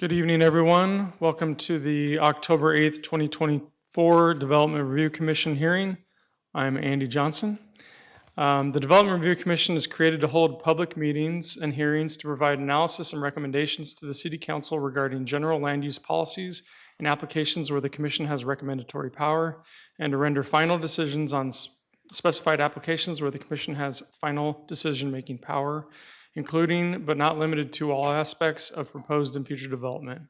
Good evening, everyone. Welcome to the October 8th, 2024 Development Review Commission hearing. I'm Andy Johnson. The Development Review Commission is created to hold public meetings and hearings to provide analysis and recommendations to the City Council regarding general land use policies and applications where the Commission has recommendatory power, and to render final decisions on specified applications where the Commission has final decision-making power, including but not limited to all aspects of proposed and future development.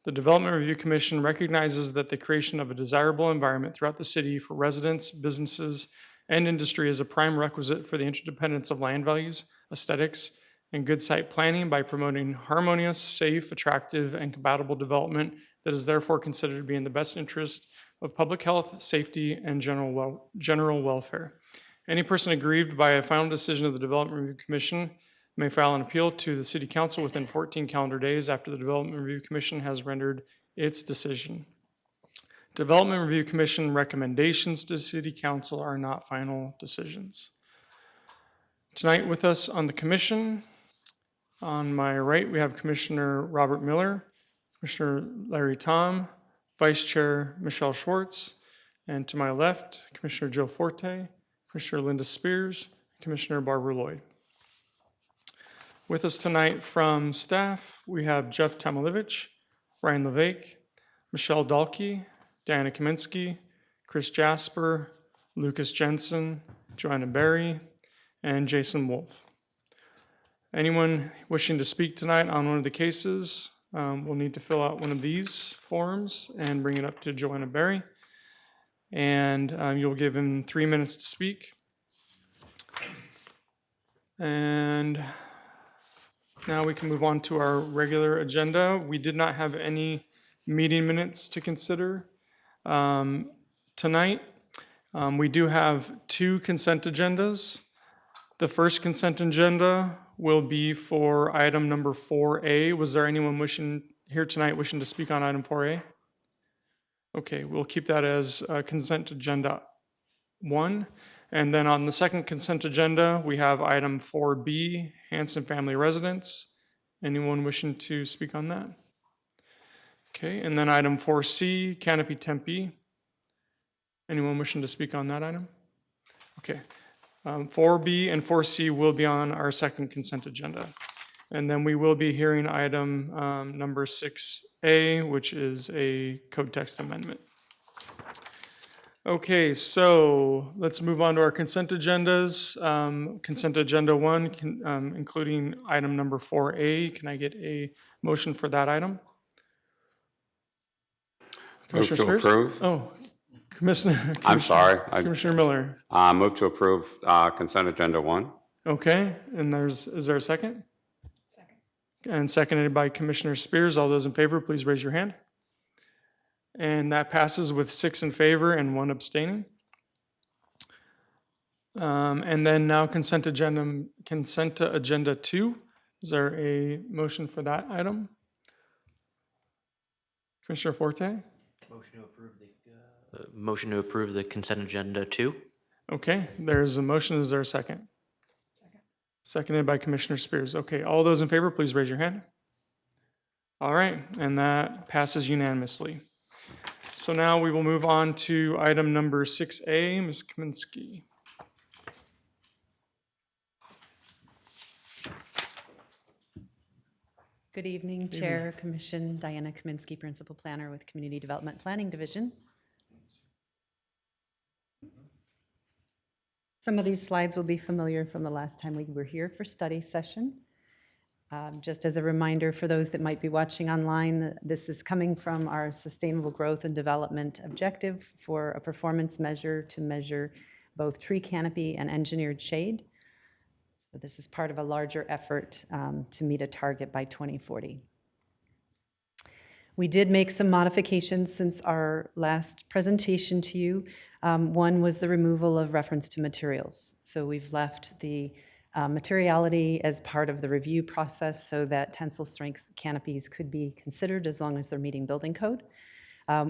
The Development Review Commission recognizes that the creation of a desirable environment throughout the city for residents, businesses, and industry is a prime requisite for the interdependence of land values, aesthetics, and good site planning by promoting harmonious, safe, attractive, and compatible development that is therefore considered to be in the best interest of public health, safety, and general welfare. Any person aggrieved by a final decision of the Development Review Commission may file an appeal to the City Council within 14 calendar days after the Development Review Commission has rendered its decision. Development Review Commission recommendations to City Council are not final decisions. Tonight with us on the Commission, on my right, we have Commissioner Robert Miller, Commissioner Larry Tom, Vice Chair Michelle Schwartz, and to my left, Commissioner Joe Forte, Commissioner Linda Spears, and Commissioner Barbara Lloyd. With us tonight from staff, we have Jeff Tamilevich, Ryan Levake, Michelle Dalkey, Diana Kaminsky, Chris Jasper, Lucas Jensen, Joanna Berry, and Jason Wolf. Anyone wishing to speak tonight on one of the cases will need to fill out one of these forms and bring it up to Joanna Berry. And you'll give him 3 minutes to speak. And now we can move on to our regular agenda. We did not have any meeting minutes to consider tonight. We do have 2 consent agendas. The first consent agenda will be for item number 4A. Was there anyone here tonight wishing to speak on item 4A? Okay, we'll keep that as consent agenda 1. And then on the second consent agenda, we have item 4B, Hanson Family Residence. Anyone wishing to speak on that? Okay, and then item 4C, Canopy Tempe. Anyone wishing to speak on that item? Okay, 4B and 4C will be on our second consent agenda. And then we will be hearing item number 6A, which is a code text amendment. Okay, so let's move on to our consent agendas. Consent agenda 1, including item number 4A. Can I get a motion for that item? Move to approve. Oh, Commissioner. I'm sorry. Commissioner Miller. Move to approve consent agenda 1. Okay, and is there a second? Second. And seconded by Commissioner Spears. All those in favor, please raise your hand. And that passes with 6 in favor and 1 abstaining. And then now consent agenda 2. Is there a motion for that item? Commissioner Forte? Motion to approve the consent agenda 2. Okay, there's a motion. Is there a second? Second. Seconded by Commissioner Spears. Okay, all those in favor, please raise your hand. All right, and that passes unanimously. So now we will move on to item number 6A, Ms. Kaminsky. Good evening, Chair, Commission, Diana Kaminsky, Principal Planner with Community Development Planning Division. Some of these slides will be familiar from the last time we were here for study session. Just as a reminder for those that might be watching online, this is coming from our Sustainable Growth and Development Objective for a performance measure to measure both tree canopy and engineered shade. So this is part of a larger effort to meet a target by 2040. We did make some modifications since our last presentation to you. One was the removal of reference to materials. So we've left the materiality as part of the review process so that tensile strength canopies could be considered as long as they're meeting building code.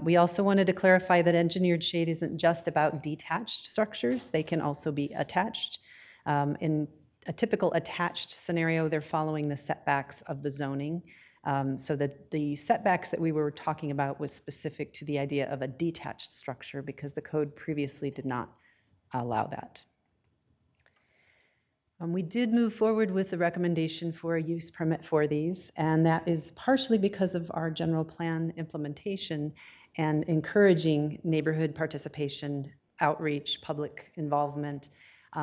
We also wanted to clarify that engineered shade isn't just about detached structures. They can also be attached. In a typical attached scenario, they're following the setbacks of the zoning So that the setbacks that we were talking about was specific to the idea of a detached structure because the code previously did not allow that. We did move forward with the recommendation for a use permit for these, and that is partially because of our general plan implementation and encouraging neighborhood participation, outreach, public involvement,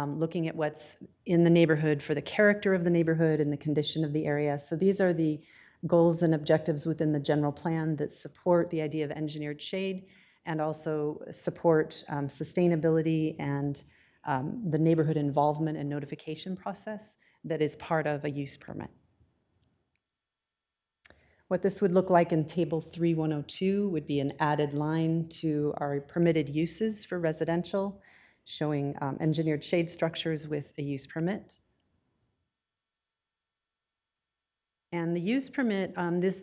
looking at what's in the neighborhood for the character of the neighborhood and the condition of the area. So these are the goals and objectives within the general plan that support the idea of engineered shade and also support sustainability and the neighborhood involvement and notification process that is part of a use permit. What this would look like in Table 3102 would be an added line to our permitted uses for residential, showing engineered shade structures with a use permit. And the use permit,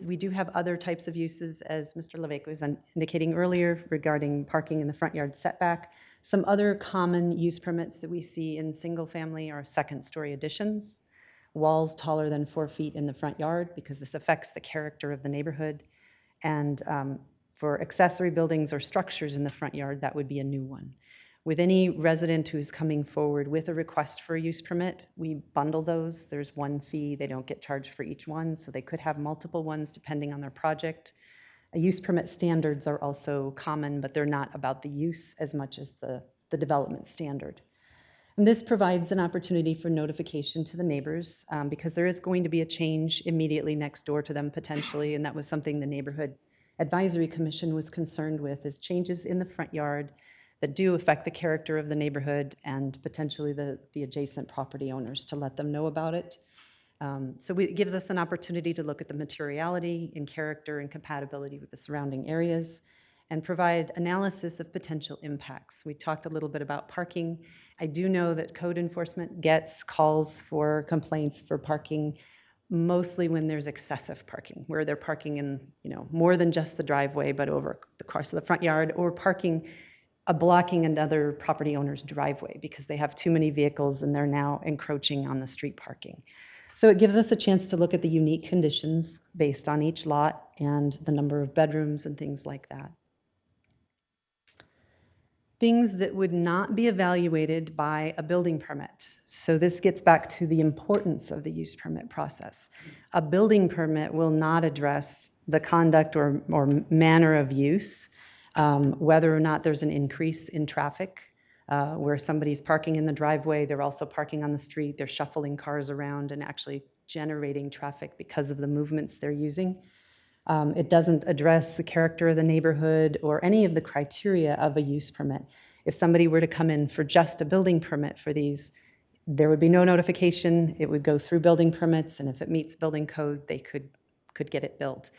we do have other types of uses, as Mr. Leveque was indicating earlier regarding parking in the front yard setback. Some other common use permits that we see in single family are second-story additions, walls taller than 4 feet in the front yard, because this affects the character of the neighborhood. And for accessory buildings or structures in the front yard, that would be a new one. With any resident who's coming forward with a request for a use permit, we bundle those. There's one fee. They don't get charged for each one, so they could have multiple ones depending on their project. Use permit standards are also common, but they're not about the use as much as the development standard. And this provides an opportunity for notification to the neighbors because there is going to be a change immediately next door to them potentially, and that was something the Neighborhood Advisory Commission was concerned with, is changes in the front yard that do affect the character of the neighborhood and potentially the adjacent property owners, to let them know about it. So it gives us an opportunity to look at the materiality and character and compatibility with the surrounding areas and provide analysis of potential impacts. We talked a little bit about parking. I do know that code enforcement gets calls for complaints for parking mostly when there's excessive parking, where they're parking in, more than just the driveway, but over the course of the front yard, or parking blocking another property owner's driveway because they have too many vehicles and they're now encroaching on the street parking. So it gives us a chance to look at the unique conditions based on each lot and the number of bedrooms and things like that. Things that would not be evaluated by a building permit. So this gets back to the importance of the use permit process. A building permit will not address the conduct or manner of use, whether or not there's an increase in traffic, where somebody's parking in the driveway, they're also parking on the street, they're shuffling cars around and actually generating traffic because of the movements they're using. It doesn't address the character of the neighborhood or any of the criteria of a use permit. If somebody were to come in for just a building permit for these, there would be no notification. It would go through building permits, and if it meets building code, they could get it built.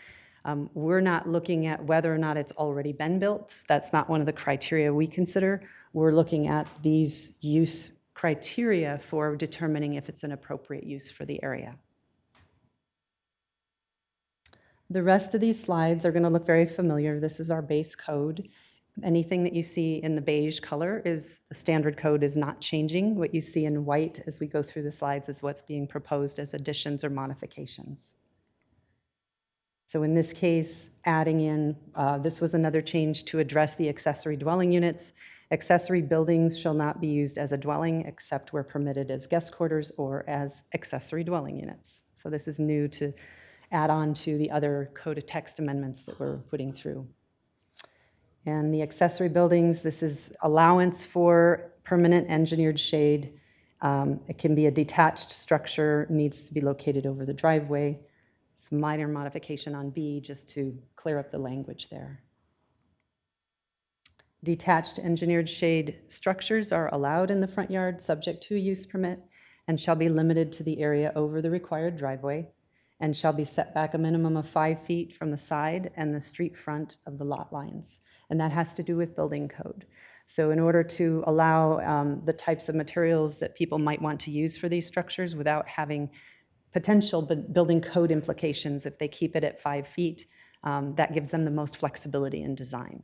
We're not looking at whether or not it's already been built. That's not one of the criteria we consider. We're looking at these use criteria for determining if it's an appropriate use for the area. The rest of these slides are going to look very familiar. This is our base code. Anything that you see in the beige color is the standard code is not changing. What you see in white as we go through the slides is what's being proposed as additions or modifications. So in this case, adding in, this was another change to address the accessory dwelling units. Accessory buildings shall not be used as a dwelling except where permitted as guest quarters or as accessory dwelling units. So this is new to add on to the other code of text amendments that we're putting through. And the accessory buildings, this is allowance for permanent engineered shade. It can be a detached structure, needs to be located over the driveway. Some minor modification on B just to clear up the language there. Detached engineered shade structures are allowed in the front yard subject to a use permit and shall be limited to the area over the required driveway and shall be set back a minimum of 5 feet from the side and the street front of the lot lines. And that has to do with building code. So in order to allow the types of materials that people might want to use for these structures without having potential building code implications, if they keep it at 5 feet, that gives them the most flexibility in design.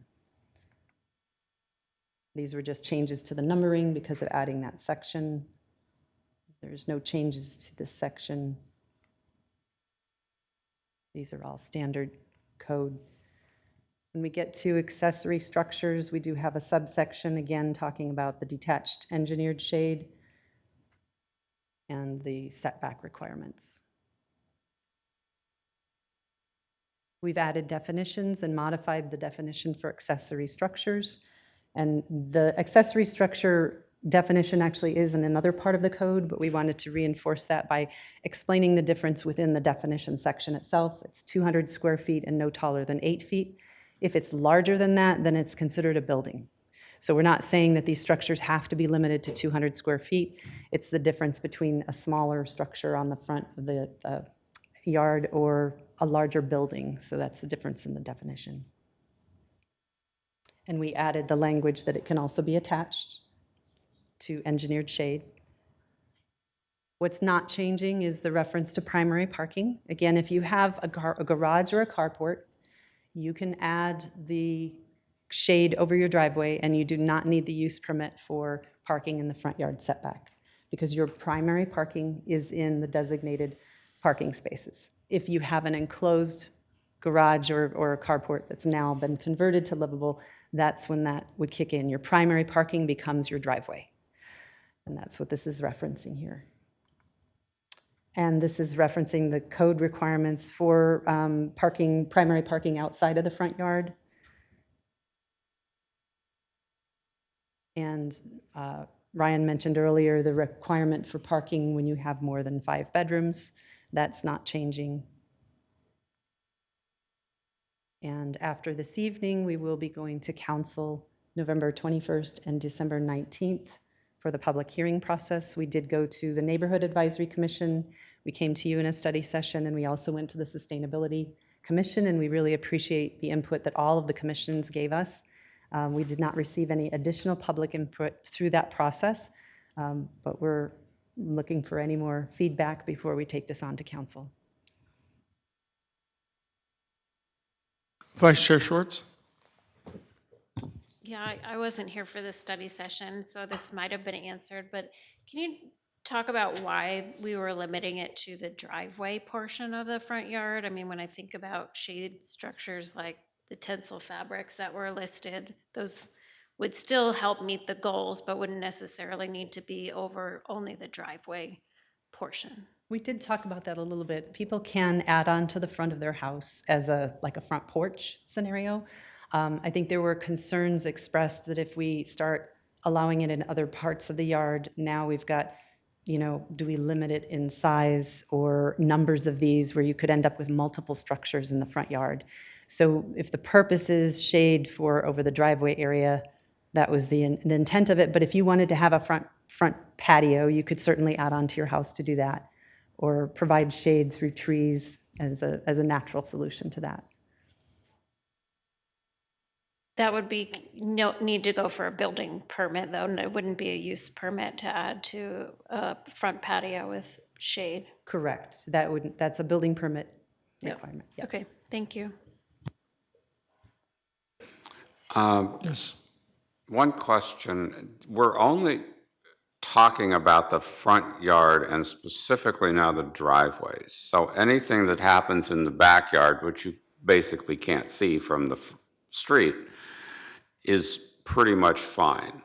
These were just changes to the numbering because of adding that section. There's no changes to this section. These are all standard code. When we get to accessory structures, we do have a subsection, again, talking about the detached engineered shade and the setback requirements. We've added definitions and modified the definition for accessory structures. And the accessory structure definition actually is in another part of the code, but we wanted to reinforce that by explaining the difference within the definition section itself. It's 200 square feet and no taller than 8 feet. If it's larger than that, then it's considered a building. So we're not saying that these structures have to be limited to 200 square feet. It's the difference between a smaller structure on the front of the yard or a larger building. So that's the difference in the definition. And we added the language that it can also be attached to engineered shade. What's not changing is the reference to primary parking. Again, if you have a garage or a carport, you can add the shade over your driveway and you do not need the use permit for parking in the front yard setback because your primary parking is in the designated parking spaces. If you have an enclosed garage or a carport that's now been converted to livable, that's when that would kick in. Your primary parking becomes your driveway. And that's what this is referencing here. And this is referencing the code requirements for primary parking outside of the front yard. And Ryan mentioned earlier the requirement for parking when you have more than 5 bedrooms. That's not changing. And after this evening, we will be going to council November 21st and December 19th for the public hearing process. We did go to the Neighborhood Advisory Commission. We came to you in a study session, and we also went to the Sustainability Commission, and we really appreciate the input that all of the commissions gave us. We did not receive any additional public input through that process, but we're looking for any more feedback before we take this on to council. Vice Chair Schwartz? Yeah, I wasn't here for this study session, so this might have been answered, but can you talk about why we were limiting it to the driveway portion of the front yard? I mean, when I think about shaded structures like the tensile fabrics that were listed, those would still help meet the goals, but wouldn't necessarily need to be over only the driveway portion. We did talk about that a little bit. People can add on to the front of their house as like a front porch scenario. I think there were concerns expressed that if we start allowing it in other parts of the yard, now we've got, do we limit it in size or numbers of these where you could end up with multiple structures in the front yard? So if the purpose is shade for over the driveway area, that was the intent of it. But if you wanted to have a front patio, you could certainly add on to your house to do that, or provide shade through trees as a natural solution to that. That would need to go for a building permit, though. It wouldn't be a use permit to add to a front patio with shade. Correct. That's a building permit requirement. Yep. Okay, thank you. Yes. One question. We're only talking about the front yard and specifically now the driveways. So anything that happens in the backyard, which you basically can't see from the street, is pretty much fine.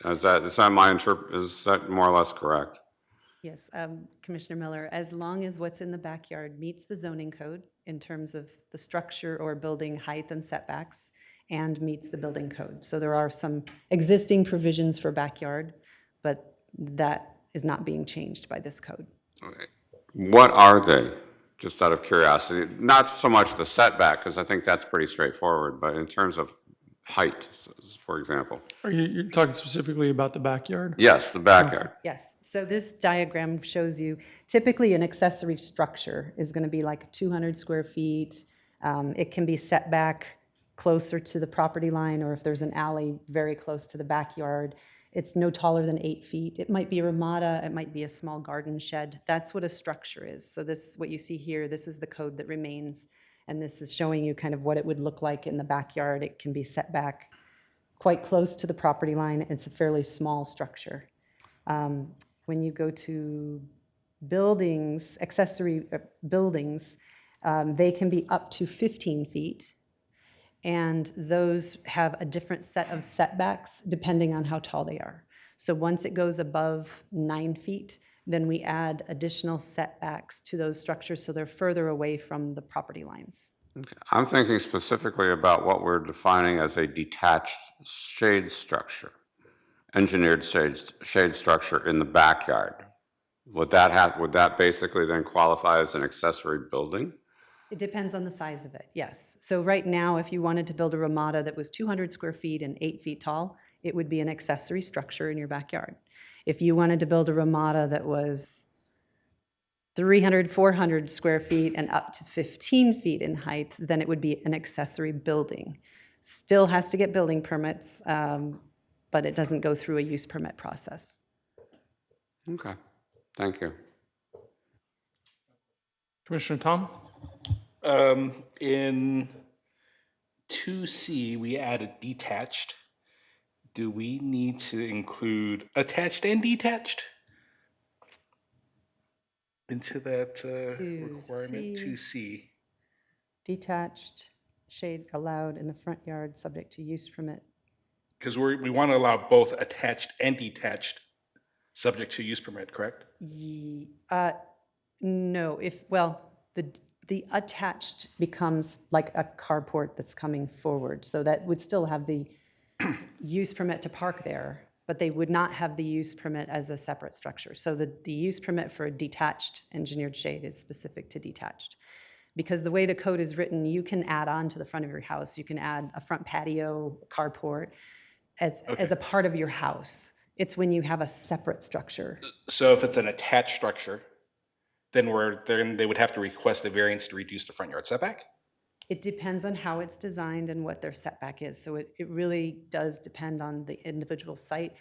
Is that more or less correct? Yes, Commissioner Miller, as long as what's in the backyard meets the zoning code in terms of the structure or building height and setbacks and meets the building code. So there are some existing provisions for backyard, but that is not being changed by this code. What are they? Just out of curiosity. Not so much the setback, because I think that's pretty straightforward, but in terms of height, for example. Are you talking specifically about the backyard? Yes, the backyard. Yes, so this diagram shows you typically an accessory structure is going to be like 200 square feet. It can be set back closer to the property line, or if there's an alley very close to the backyard, it's no taller than 8 feet. It might be a ramada, it might be a small garden shed. That's what a structure is. So this, what you see here, this is the code that remains, and this is showing you kind of what it would look like in the backyard. It can be set back quite close to the property line. It's a fairly small structure. When you go to buildings, accessory buildings, They can be up to 15 feet, and those have a different set of setbacks depending on how tall they are. So once it goes above 9 feet, then we add additional setbacks to those structures so they're further away from the property lines. I'm thinking specifically about what we're defining as a detached shade structure, engineered shade structure in the backyard. Would that basically then qualify as an accessory building? It depends on the size of it, yes. So right now, if you wanted to build a ramada that was 200 square feet and 8 feet tall, it would be an accessory structure in your backyard. If you wanted to build a ramada that was 300, 400 square feet and up to 15 feet in height, then it would be an accessory building. Still has to get building permits, but it doesn't go through a use permit process. Okay, thank you. Commissioner Tom? In 2C, we added detached. Do we need to include attached and detached into that requirement? 2C. Detached shade allowed in the front yard, subject to use permit. Because we want to allow both attached and detached, subject to use permit, correct? No, the attached becomes like a carport that's coming forward, so that would still have the use permit to park there, but they would not have the use permit as a separate structure. So the use permit for a detached engineered shade is specific to detached. Because the way the code is written, you can add on to the front of your house. You can add a front patio, carport as a part of your house. It's when you have a separate structure. So if it's an attached structure, then they would have to request a variance to reduce the front yard setback? It depends on how it's designed and what their setback is. So it really does depend on the individual site.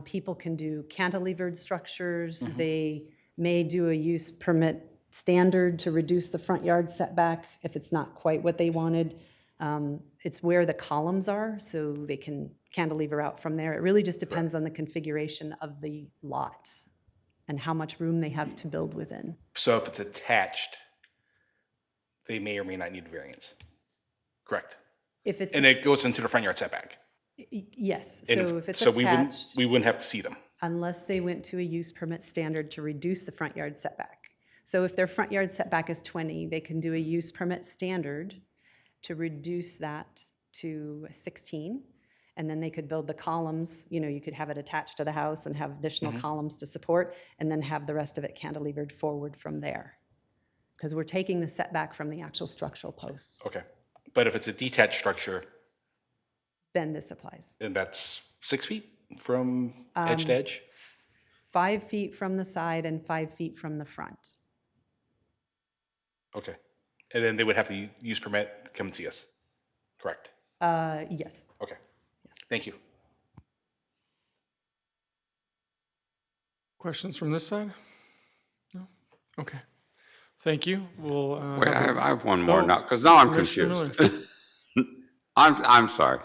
People can do cantilevered structures. They may do a use permit standard to reduce the front yard setback if it's not quite what they wanted. It's where the columns are, so they can cantilever out from there. It really just depends on the configuration of the lot and how much room they have to build within. So if it's attached, they may or may not need a variance, correct? If it's, And it goes into the front yard setback. yes, And so if it's so attached, we wouldn't have to see them. unless they went to a use permit standard to reduce the front yard setback. So if their front yard setback is 20, they can do a use permit standard to reduce that to 16. And then they could build the columns, you could have it attached to the house and have additional columns to support, and then have the rest of it cantilevered forward from there. Because we're taking the setback from the actual structural posts. Okay. But if it's a detached structure, Then this applies. then that's 6 feet from edge to edge? 5 feet from the side and 5 feet from the front. Okay. And then they would have to use permit to come and see us, correct? Yes. Okay. Thank you. Questions from this side? No? Okay. Thank you. We'll, Wait, have a- I have one more Oh, now, because now I'm Commissioner confused. I'm sorry.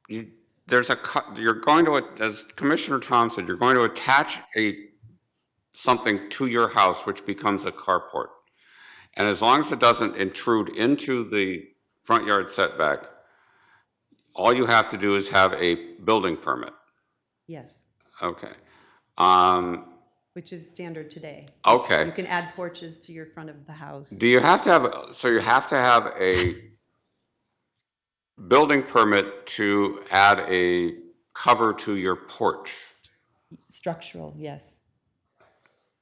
You're going to, as Commissioner Tom said, you're going to attach something to your house which becomes a carport. And as long as it doesn't intrude into the front yard setback, all you have to do is have a building permit. Yes. Okay. Which is standard today. Okay. You can add porches to your front of the house. Do you have to have, so you have to have a building permit to add a cover to your porch? Structural, yes.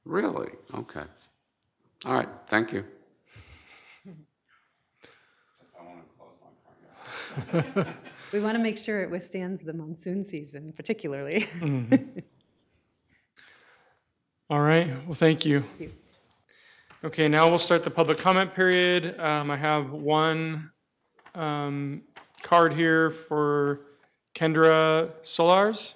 Really? Okay. All right, thank you. We want to make sure it withstands the monsoon season particularly. All right, well, thank you. you. Okay, now we'll start the public comment period. I have one card here for Kendra Solars.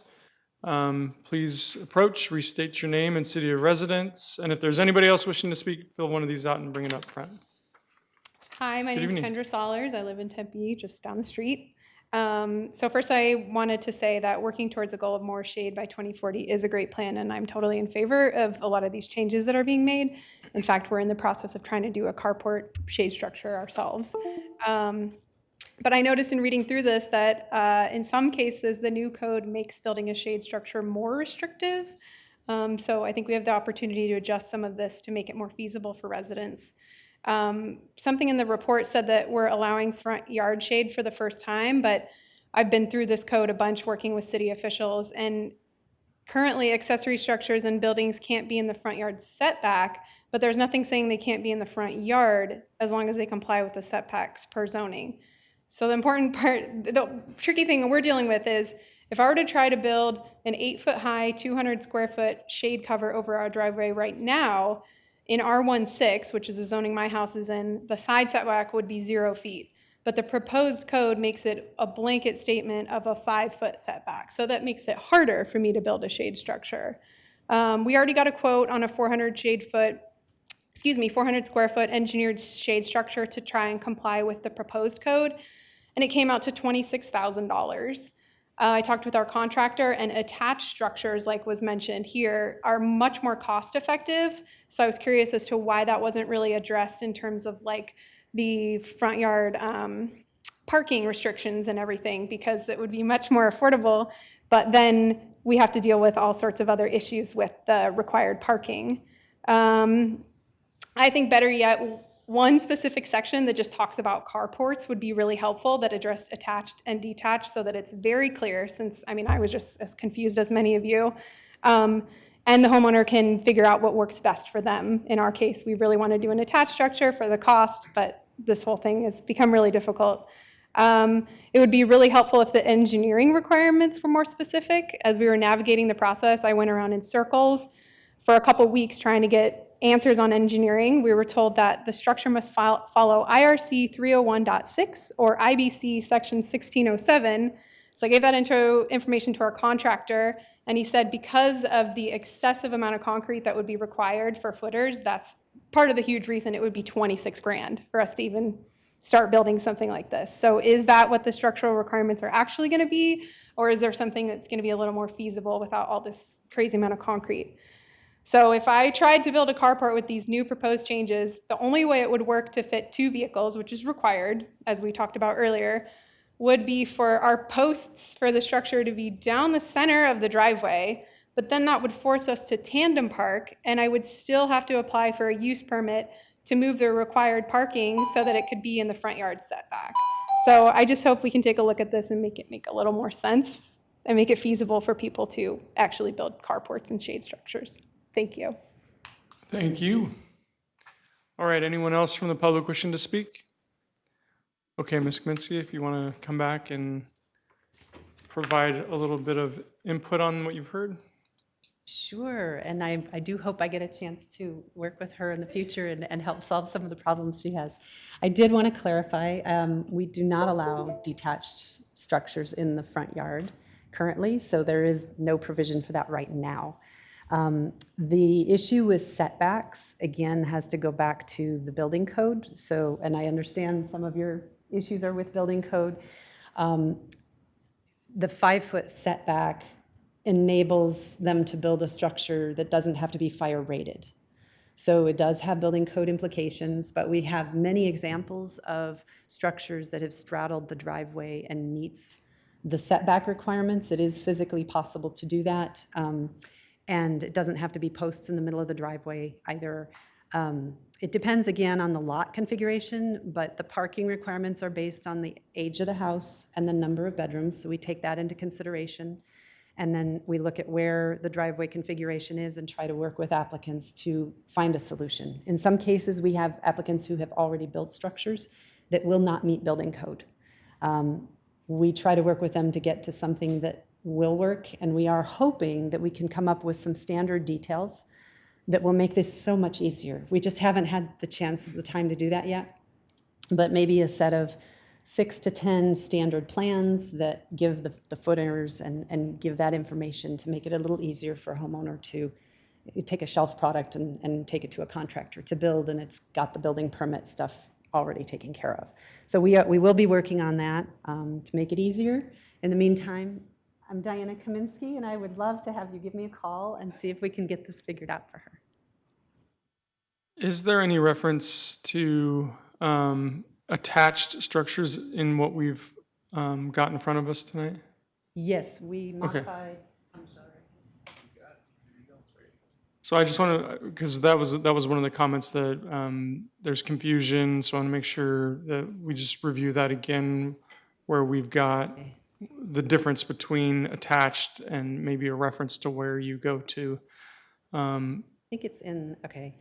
Please approach, restate your name and city of residence, and if there's anybody else wishing to speak, fill one of these out and bring it up front. Hi, my Good name's evening. Kendra Solers. I live in Tempe, just down the street. So first I wanted to say that working towards a goal of more shade by 2040 is a great plan, and I'm totally in favor of a lot of these changes that are being made. In fact, we're in the process of trying to do a carport shade structure ourselves. But I noticed in reading through this that in some cases, the new code makes building a shade structure more restrictive. So I think we have the opportunity to adjust some of this to make it more feasible for residents. Something in the report said that we're allowing front yard shade for the first time, but I've been through this code a bunch working with city officials, and currently accessory structures and buildings can't be in the front yard setback, but there's nothing saying they can't be in the front yard as long as they comply with the setbacks per zoning. So the important part, the tricky thing we're dealing with is if I were to try to build an 8-foot high, 200 square foot shade cover over our driveway right now, in R16, which is the zoning my house is in, the side setback would be 0 feet. But the proposed code makes it a blanket statement of a 5-foot setback. So that makes it harder for me to build a shade structure. We already got a quote on a 400 square foot engineered shade structure to try and comply with the proposed code, and it came out to $26,000. I talked with our contractor, and attached structures, like was mentioned here, are much more cost effective. So I was curious as to why that wasn't really addressed in terms of like the front yard parking restrictions and everything, because it would be much more affordable, but then we have to deal with all sorts of other issues with the required parking. I think better yet, one specific section that just talks about carports would be really helpful, that addressed attached and detached, so that it's very clear, since, I mean, I was just as confused as many of you. And the homeowner can figure out what works best for them. In our case, we really want to do an attached structure for the cost, but this whole thing has become really difficult. It would be really helpful if the engineering requirements were more specific. As we were navigating the process, I went around in circles for a couple weeks trying to get answers on engineering. We were told that the structure must follow IRC 301.6 or IBC section 1607. So I gave that information to our contractor, and he said because of the excessive amount of concrete that would be required for footers, that's part of the huge reason it would be 26 grand for us to even start building something like this. So is that what the structural requirements are actually going to be, or is there something that's going to be a little more feasible without all this crazy amount of concrete? So if I tried to build a carport with these new proposed changes, the only way it would work to fit 2 vehicles, which is required, as we talked about earlier, would be for our posts for the structure to be down the center of the driveway, but then that would force us to tandem park, and I would still have to apply for a use permit to move the required parking so that it could be in the front yard setback. So I just hope we can take a look at this and make it make a little more sense and make it feasible for people to actually build carports and shade structures. Thank you. Thank you. All right, anyone else from the public wishing to speak? Okay, Ms. Kaminsky, if you want to come back and provide a little bit of input on what you've heard. Sure, and I do hope I get a chance to work with her in the future and help solve some of the problems she has. I did want to clarify, we do not allow detached structures in the front yard currently, so there is no provision for that right now. The issue with setbacks, again, has to go back to the building code. So, and I understand some of your issues are with building code. The 5-foot setback enables them to build a structure that doesn't have to be fire rated. So it does have building code implications, but we have many examples of structures that have straddled the driveway and meets the setback requirements. It is physically possible to do that. And it doesn't have to be posts in the middle of the driveway either. It depends again on the lot configuration, but the parking requirements are based on the age of the house and the number of bedrooms, so we take that into consideration. And then we look at where the driveway configuration is and try to work with applicants to find a solution. In some cases, we have applicants who have already built structures that will not meet building code. We try to work with them to get to something that will work, and we are hoping that we can come up with some standard details that will make this so much easier. We just haven't had the chance, the time to do that yet, but maybe a set of 6 to 10 standard plans that give the footers and give that information to make it a little easier for a homeowner to take a shelf product and take it to a contractor to build, and it's got the building permit stuff already taken care of. So we will be working on that to make it easier. In the meantime, I'm Diana Kaminsky, and I would love to have you give me a call and see if we can get this figured out for her. Is there any reference to attached structures in what we've got in front of us tonight? Yes, we Okay. modified. I'm sorry. So I just want to, because that was one of the comments that there's confusion, so I want to make sure that we just review that again, where we've got the difference between attached and maybe a reference to where you go to. I think it's in, okay.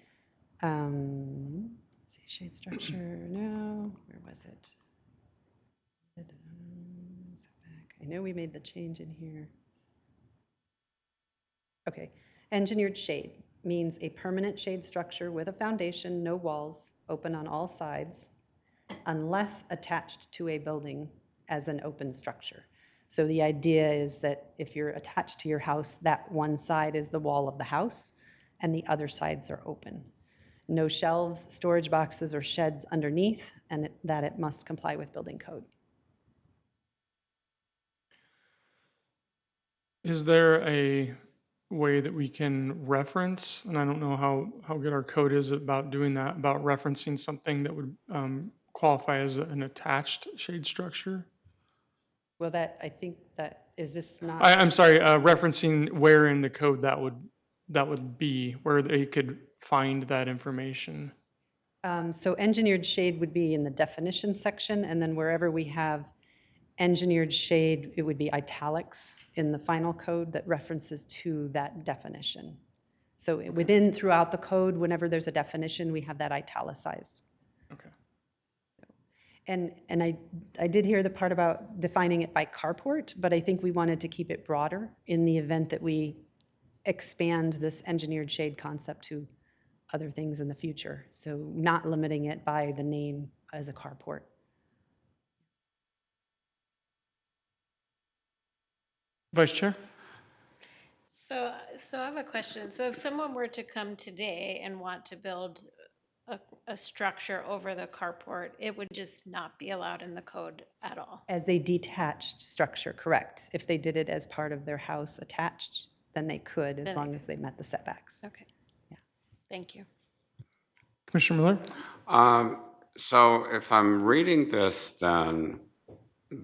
Let's see, shade structure, no, where was it? Setback. I know we made the change in here. Okay, engineered shade means a permanent shade structure with a foundation, no walls, open on all sides, unless attached to a building as an open structure. So the idea is that if you're attached to your house, that one side is the wall of the house, and the other sides are open. No shelves, storage boxes, or sheds underneath, and that it must comply with building code. Is there a way that we can reference, and I don't know how good our code is about doing that, about referencing something that would qualify as an attached shade structure? Well, that, I think that, is this not? I'm sorry, referencing where in the code that would be, where they could find that information. So engineered shade would be in the definition section, and then wherever we have engineered shade, it would be italics in the final code that references to that definition. So throughout the code, whenever there's a definition, we have that italicized. Okay. And I did hear the part about defining it by carport, but I think we wanted to keep it broader in the event that we expand this engineered shade concept to other things in the future. So not limiting it by the name as a carport. Vice Chair? So I have a question. So if someone were to come today and want to build a structure over the carport, it would just not be allowed in the code at all? As a detached structure, correct. If they did it as part of their house attached, then they could, as long as they met the setbacks. Okay. Yeah. Thank you. Commissioner Miller? So if I'm reading this, then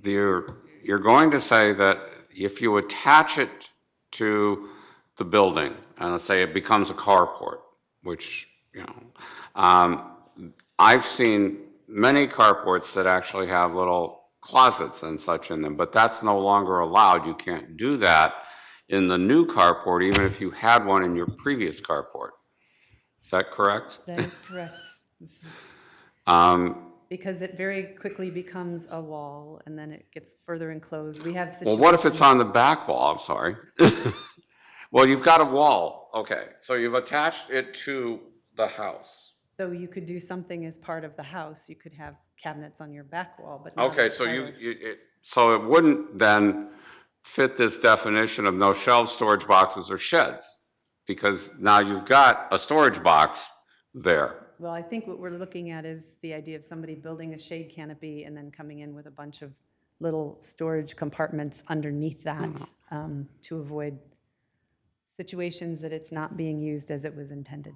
you're going to say that if you attach it to the building, and let's say it becomes a carport, which, you know, I've seen many carports that actually have little closets and such in them, but that's no longer allowed. You can't do that in the new carport, even if you had one in your previous carport. Is that correct? That is correct. Because it very quickly becomes a wall, and then it gets further enclosed. We have Well, situations. what if it's on the back wall? I'm sorry. Well, you've got a wall. Okay, so you've attached it to the house. So you could do something as part of the house. You could have cabinets on your back wall, but not Okay, as so part of- so it wouldn't then fit this definition of no shelves, storage boxes, or sheds, because now you've got a storage box there. Well, I think what we're looking at is the idea of somebody building a shade canopy and then coming in with a bunch of little storage compartments underneath that to avoid situations that it's not being used as it was intended.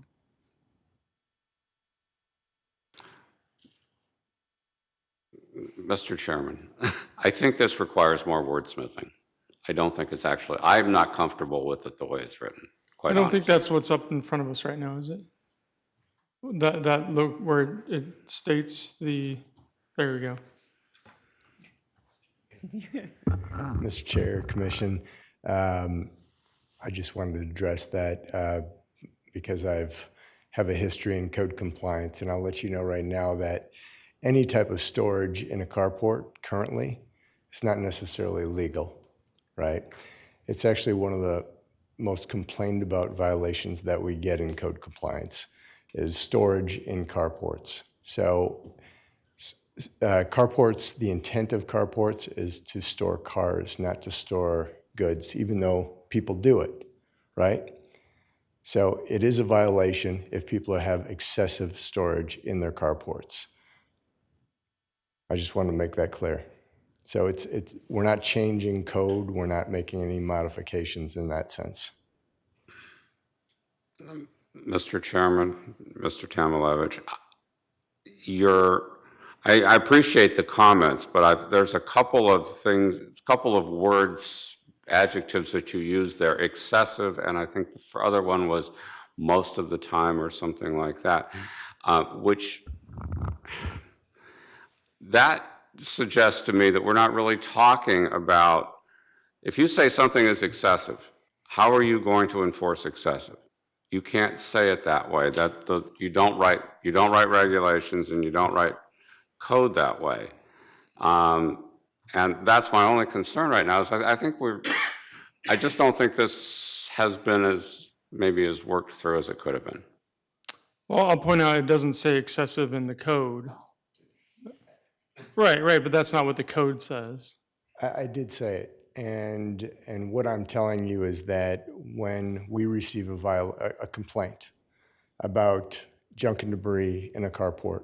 Mr. Chairman, I think this requires more wordsmithing. I don't think it's actually, I'm not comfortable with it the way it's written, quite I don't think honestly. that's what's up in front of us right now, is it? That look where it states the, there we go. Mr. Chair, Commission, I just wanted to address that because have a history in code compliance, and I'll let you know right now that any type of storage in a carport currently is not necessarily legal, right? It's actually one of the most complained about violations that we get in code compliance is storage in carports. So carports, the intent of carports is to store cars, not to store goods, even though people do it, right? So it is a violation if people have excessive storage in their carports. I just want to make that clear. So we're not changing code. We're not making any modifications in that sense. Mr. Chairman, Mr. Tamilevich, I appreciate the comments, but there's a couple of things, a couple of words, adjectives that you used there, excessive, and I think the other one was most of the time or something like that, which that suggests to me that we're not really talking about, if you say something is excessive, how are you going to enforce excessive? You can't say it that way. You don't write regulations and you don't write code that way. And that's my only concern right now is I just don't think this has been maybe as worked through as it could have been. Well, I'll point out it doesn't say excessive in the code. Right, but that's not what the code says. I did say it. And what I'm telling you is that when we receive a complaint about junk and debris in a carport,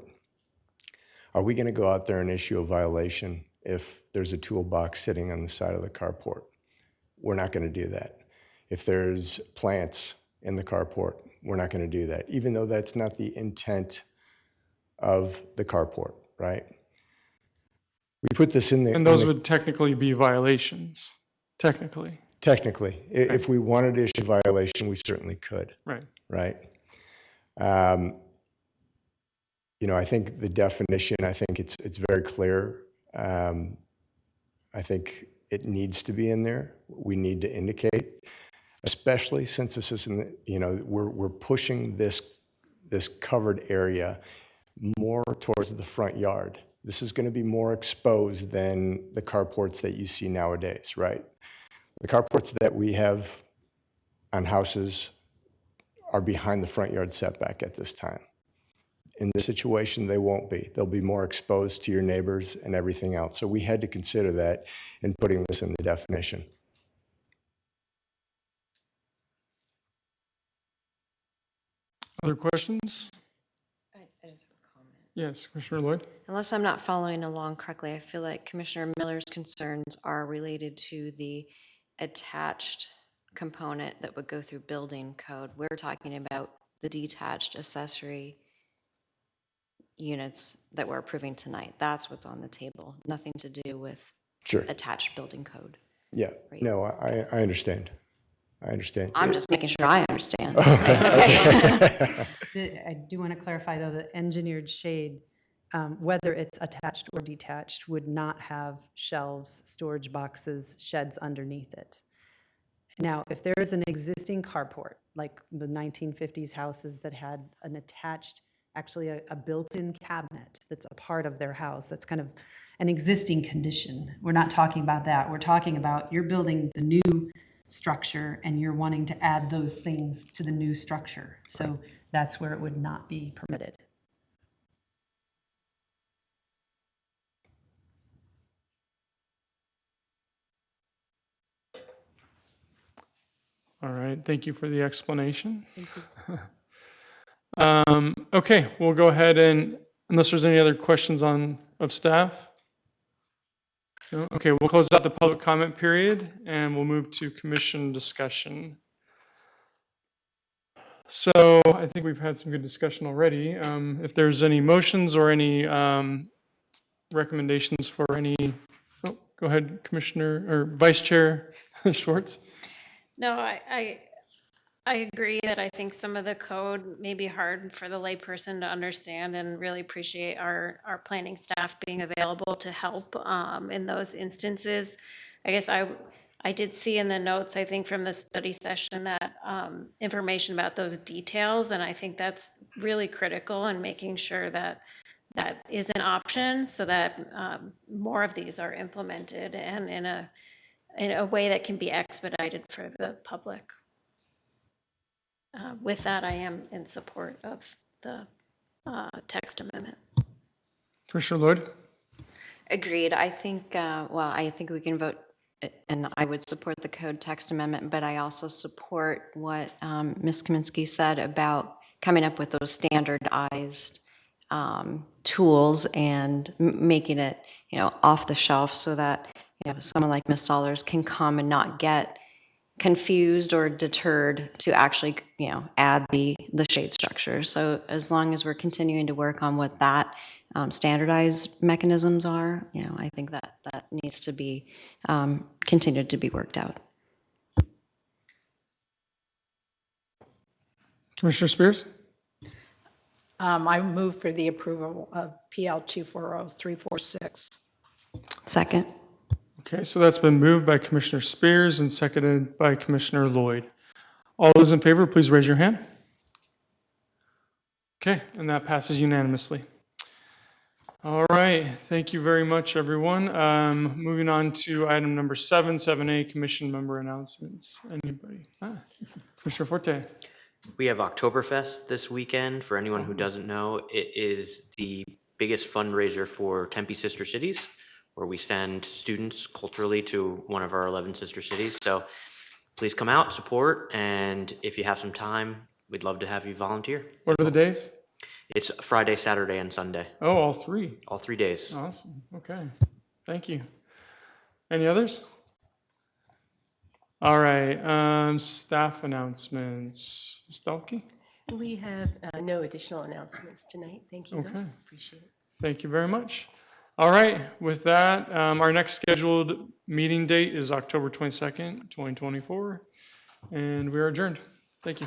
are we going to go out there and issue a violation if there's a toolbox sitting on the side of the carport? We're not going to do that. If there's plants in the carport, we're not going to do that, even though that's not the intent of the carport, right? We put this in there. And those would technically be violations, technically. Technically. If we wanted to issue a violation, we certainly could. Right. Right? I think the definition, I think it's very clear. I think it needs to be in there. We need to indicate, especially since this isn't, we're pushing this covered area more towards the front yard. This is going to be more exposed than the carports that you see nowadays, right? The carports that we have on houses are behind the front yard setback at this time. In this situation, they won't be. They'll be more exposed to your neighbors and everything else. So we had to consider that in putting this in the definition. Other questions? I just have a comment. Yes, Commissioner Lloyd? Unless I'm not following along correctly, I feel like Commissioner Miller's concerns are related to the attached component that would go through building code. We're talking about the detached accessory units that we're approving tonight. That's what's on the table, nothing to do with Sure. attached building code. Yeah. Right. No, I understand. I understand. I'm just making sure I understand. I do want to clarify, though, that engineered shade, whether it's attached or detached, would not have shelves, storage boxes, sheds underneath it. Now, if there is an existing carport, like the 1950s houses that had an attached, actually a built-in cabinet that's a part of their house, that's kind of an existing condition. We're not talking about that. We're talking about you're building the new structure and you're wanting to add those things to the new structure. So that's where it would not be permitted. All right, thank you for the explanation. Thank you. Okay, we'll go ahead and, unless there's any other questions of staff? No? Okay, we'll close out the public comment period and we'll move to commission discussion. So I think we've had some good discussion already. If there's any motions or any recommendations for any, go ahead, Commissioner or Vice Chair Schwartz. No, I agree that I think some of the code may be hard for the layperson to understand, and really appreciate our planning staff being available to help in those instances. I guess I did see in the notes, I think from the study session, that information about those details, and I think that's really critical in making sure that that is an option so that more of these are implemented and in a way that can be expedited for the public. With that, I am in support of the text amendment. Commissioner Lloyd? Agreed. I think, I think we can vote, and I would support the code text amendment, but I also support what Ms. Kaminsky said about coming up with those standardized tools and making it, off the shelf so that, someone like Ms. Dollars can come and not get confused or deterred to actually, add the shade structure. So as long as we're continuing to work on what that standardized mechanisms are, I think that needs to be continued to be worked out. Commissioner Spears? I move for the approval of PL 240346. Second. Okay, so that's been moved by Commissioner Spears and seconded by Commissioner Lloyd. All those in favor, please raise your hand. Okay, and that passes unanimously. All right, thank you very much, everyone. Moving on to item number 7A, commission member announcements. Anybody? Commissioner Forte. We have Oktoberfest this weekend. For anyone who doesn't know, it is the biggest fundraiser for Tempe Sister Cities, where we send students culturally to one of our 11 sister cities. So please come out, support, and if you have some time, we'd love to have you volunteer. What are the days? It's Friday, Saturday, and Sunday. Oh, all three. All 3 days. Awesome. Okay. Thank you. Any others? All right. Staff announcements. Ms. Dalkey? We have no additional announcements tonight. Thank you. Okay. Appreciate it. Thank you very much. All right. With that, our next scheduled meeting date is October 22nd, 2024, and we are adjourned. Thank you.